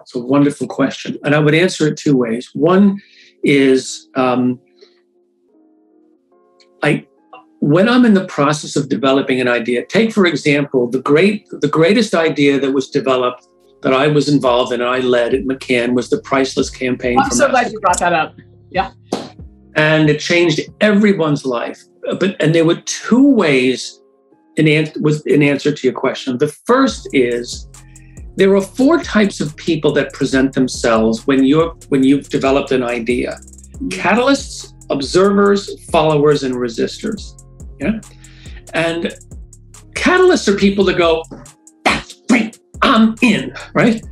It's a wonderful question. And I would answer it two ways. One is when I'm in the process of developing an idea, take, for example, the greatest idea that was developed that I was involved in and I led at McCann was the Priceless campaign. I'm so glad you brought that up. Yeah. And it changed everyone's life. And there were two ways in answer to your question. The first is there are four types of people that present themselves when you've developed an idea: catalysts, observers, followers, and resistors. Yeah. And catalysts are people that go, "That's great, I'm in," right?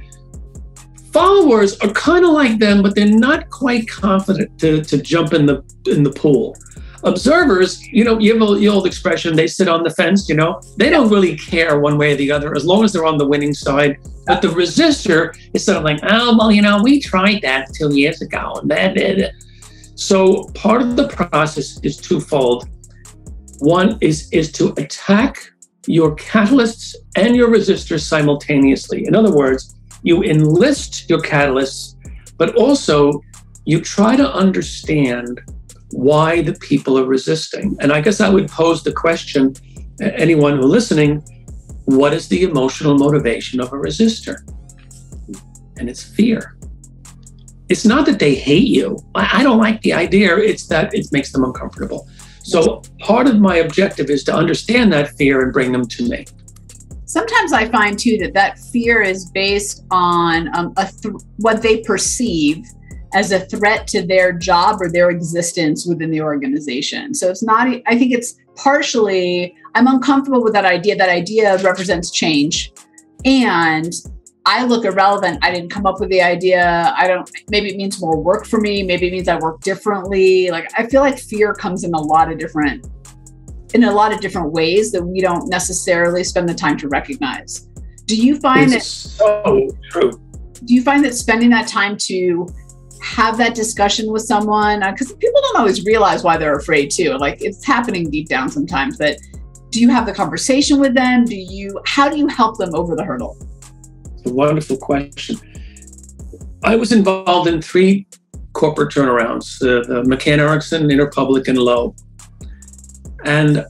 Followers are kind of like them, but they're not quite confident to jump in the pool. Observers, you have the old expression, they sit on the fence, they don't really care one way or the other as long as they're on the winning side. But the resistor is sort of like, oh, well, we tried that 2 years ago. So part of the process is twofold. One is to attack your catalysts and your resistors simultaneously. In other words, you enlist your catalysts, but also you try to understand why the people are resisting. And I guess I would pose the question, anyone who's listening, what is the emotional motivation of a resistor? And it's fear. It's not that they hate you. I don't like the idea. It's that it makes them uncomfortable. So part of my objective is to understand that fear and bring them to me. Sometimes I find too that fear is based on what they perceive as a threat to their job or their existence within the organization. So it's not, I think it's partially, I'm uncomfortable with that idea. That idea represents change. And I look irrelevant. I didn't come up with the idea. Maybe it means more work for me. Maybe it means I work differently. Like, I feel like fear comes in a lot of different ways that we don't necessarily spend the time to recognize. Do you find that so true? Do you find that spending that time to have that discussion with someone, because people don't always realize why they're afraid too. Like, it's happening deep down sometimes, but do you have the conversation with them? How do you help them over the hurdle? It's a wonderful question. I was involved in 3 corporate turnarounds, the McCann Erickson, Interpublic, and Lowe. And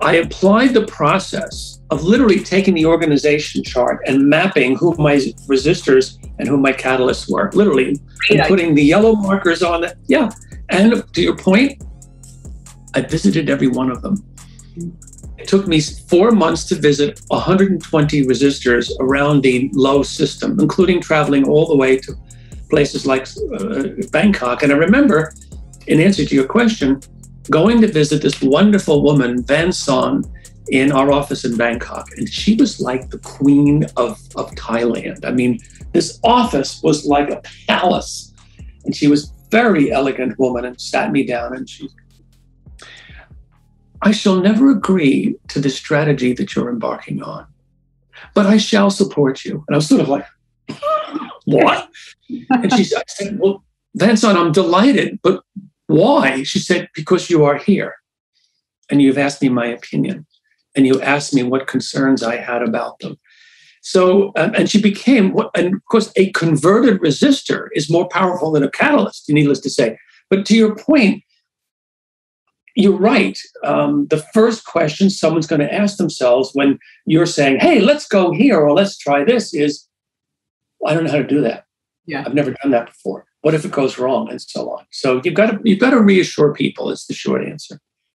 I applied the process of literally taking the organization chart and mapping who my resistors and who my catalysts were, literally, and putting the yellow markers on it. Yeah. And to your point, I visited every one of them. It took me 4 months to visit 120 resistors around the Lowe system, including traveling all the way to places like Bangkok. And I remember, in answer to your question, going to visit this wonderful woman, Van Son, in our office in Bangkok. And she was like the queen of Thailand. I mean, this office was like a palace. And she was a very elegant woman and sat me down and I shall never agree to the strategy that you're embarking on, but I shall support you. And I was sort of like, what? And I said, well, Van Son, I'm delighted, but why? She said, because you are here and you've asked me my opinion and you asked me what concerns I had about them. So, and she became, and of course, a converted resistor is more powerful than a catalyst, needless to say. But to your point, you're right. The first question someone's going to ask themselves when you're saying, hey, let's go here or let's try this is, well, I don't know how to do that. Yeah, I've never done that before. What if it goes wrong, and so on? So you've got to reassure people. Is the short answer.